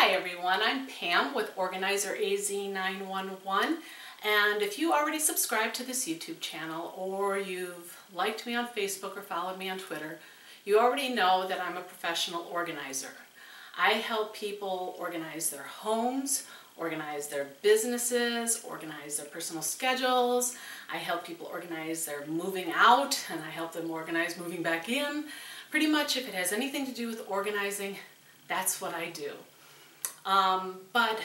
Hi everyone, I'm Pam with Organizer AZ911, and if you already subscribed to this YouTube channel or you've liked me on Facebook or followed me on Twitter, you already know that I'm a professional organizer. I help people organize their homes, organize their businesses, organize their personal schedules. I help people organize their moving out, and I help them organize moving back in. Pretty much if it has anything to do with organizing, that's what I do. But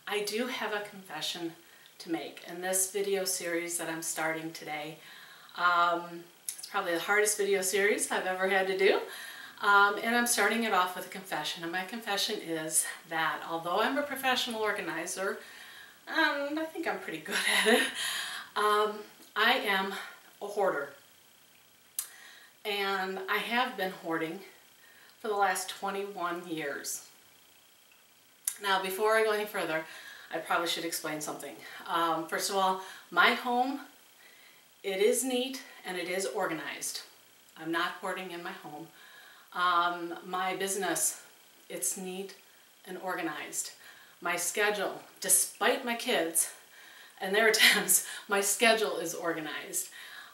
I do have a confession to make in this video series that I'm starting today. It's probably the hardest video series I've ever had to do. And I'm starting it off with a confession, and my confession is that although I'm a professional organizer, and I think I'm pretty good at it, I am a hoarder. And I have been hoarding for the last 21 years. Now, before I go any further, I probably should explain something. First of all, my home, it is neat and it is organized. I'm not hoarding in my home. My business, it's neat and organized. My schedule, despite my kids and their attempts, my schedule is organized.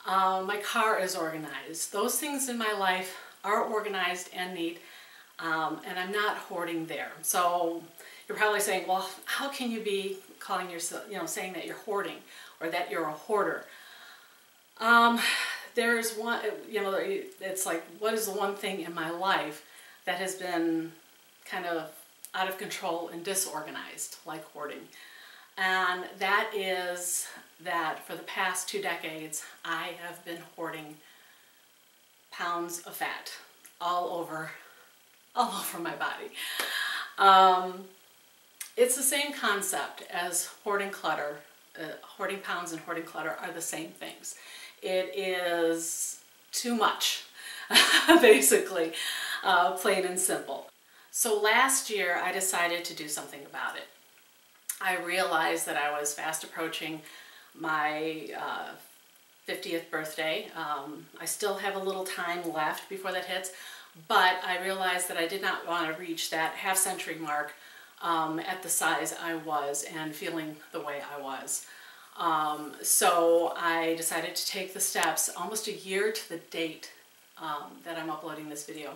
My car is organized. Those things in my life are organized and neat, and I'm not hoarding there. So you're probably saying, well, how can you be calling yourself, saying that you're hoarding or that you're a hoarder? There's one, it's like, what is the one thing in my life that has been kind of out of control and disorganized, like hoarding? And that is that for the past 2 decades, I have been hoarding pounds of fat all over my body. It's the same concept as hoarding clutter. Hoarding pounds and hoarding clutter are the same things. It is too much, basically, plain and simple. So last year I decided to do something about it. I realized that I was fast approaching my 50th birthday. I still have a little time left before that hits, but I realized that I did not want to reach that half-century mark at the size I was and feeling the way I was. So I decided to take the steps almost a year to the date that I'm uploading this video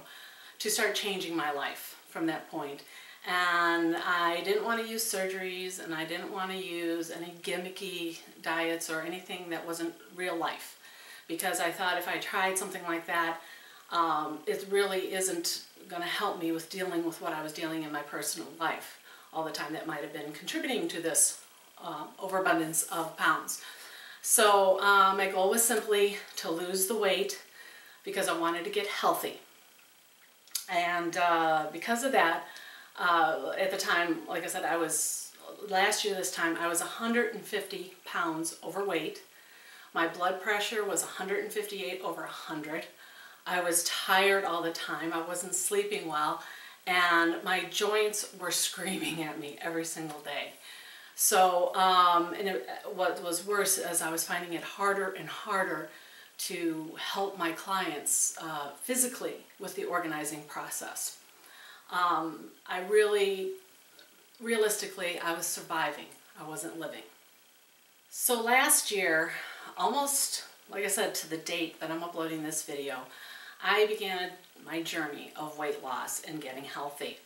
to start changing my life from that point. And I didn't want to use surgeries, and I didn't want to use any gimmicky diets or anything that wasn't real life, because I thought if I tried something like that, it really isn't going to help me with dealing with what I was dealing in my personal life all the time. That might have been contributing to this overabundance of pounds. So my goal was simply to lose the weight because I wanted to get healthy. And because of that, at the time, like I said, last year this time, I was 150 pounds overweight. My blood pressure was 158 over 100. I was tired all the time. I wasn't sleeping well, and my joints were screaming at me every single day. So, what was worse is I was finding it harder and harder to help my clients physically with the organizing process. Realistically, I was surviving. I wasn't living. So last year, almost, like I said, to the date that I'm uploading this video, I began my journey of weight loss and getting healthy.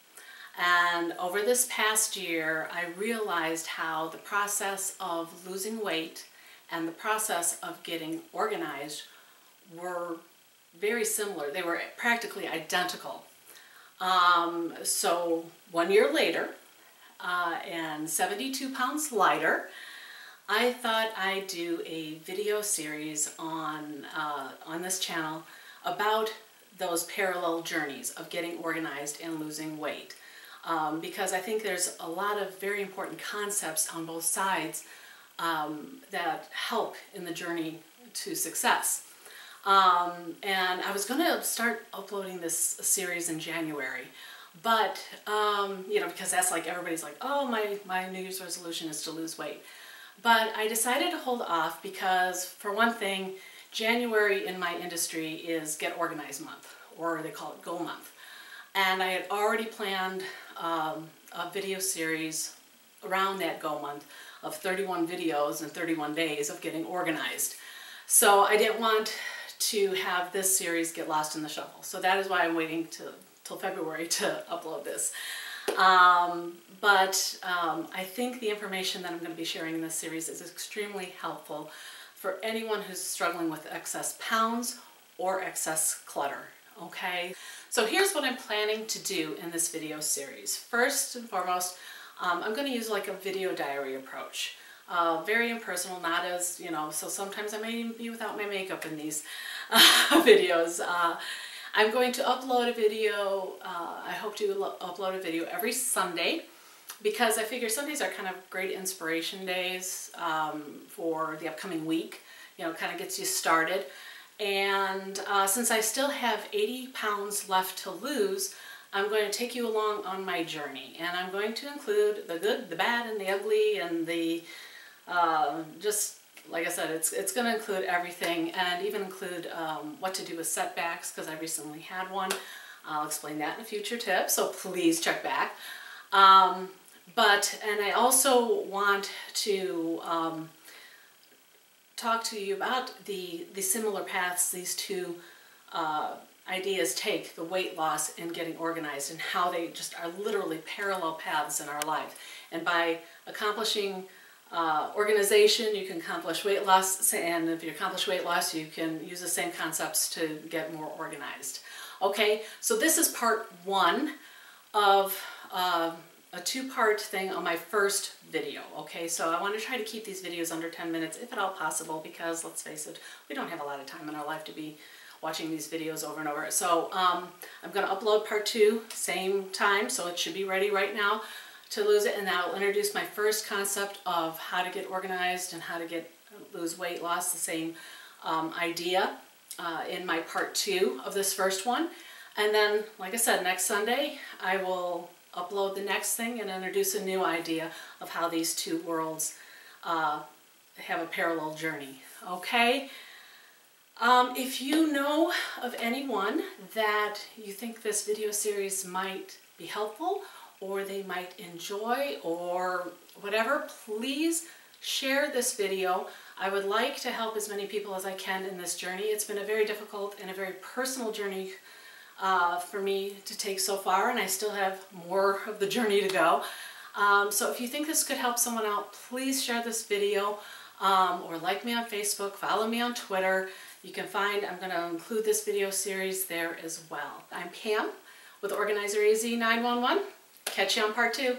And over this past year, I realized how the process of losing weight and the process of getting organized were very similar. They were practically identical. So 1 year later, and 72 pounds lighter, I thought I'd do a video series on this channel about those parallel journeys of getting organized and losing weight. Because I think there's a lot of very important concepts on both sides that help in the journey to success. And I was going to start uploading this series in January, but, because that's like, everybody's like, oh, my New Year's resolution is to lose weight. But I decided to hold off because, for one thing, January in my industry is Get Organized Month, or they call it Go Month. And I had already planned a video series around that Go Month of 31 videos in 31 days of getting organized. So I didn't want to have this series get lost in the shuffle. So that is why I'm waiting till February to upload this. I think the information that I'm going to be sharing in this series is extremely helpful for anyone who's struggling with excess pounds or excess clutter, okay? So here's what I'm planning to do in this video series. First and foremost, I'm going to use like a video diary approach. Very impersonal, not as, you know, so sometimes I may even be without my makeup in these videos. I'm going to upload a video, I hope to upload a video every Sunday, because I figure Sundays are kind of great inspiration days for the upcoming week. You know, kind of gets you started. And since I still have 80 pounds left to lose, I'm going to take you along on my journey. And I'm going to include the good, the bad, and the ugly, and the just, like I said, it's going to include everything, and even include what to do with setbacks, because I recently had one. I'll explain that in a future tip, so please check back. And I also want to talk to you about the similar paths these two ideas take, the weight loss and getting organized, and how they just are literally parallel paths in our life. And by accomplishing organization, you can accomplish weight loss, and if you accomplish weight loss, you can use the same concepts to get more organized. Okay, so this is part one of a two-part thing on my first video. Okay, so I want to try to keep these videos under 10 minutes, if at all possible, because let's face it, we don't have a lot of time in our life to be watching these videos over and over. So I'm going to upload part two, same time, so it should be ready right now to lose it, and I'll introduce my first concept of how to get organized and how to lose weight loss, the same idea in my part two of this first one. And then, like I said, next Sunday I will upload the next thing and introduce a new idea of how these two worlds have a parallel journey. Okay? If you know of anyone that you think this video series might be helpful, or they might enjoy, or whatever, please share this video. I would like to help as many people as I can in this journey. It's been a very difficult and a very personal journey for me to take so far, and I still have more of the journey to go. So if you think this could help someone out, please share this video, or like me on Facebook, follow me on Twitter. You can find, I'm going to include this video series there as well. I'm Pam with Organizer AZ 911. Catch you on part two.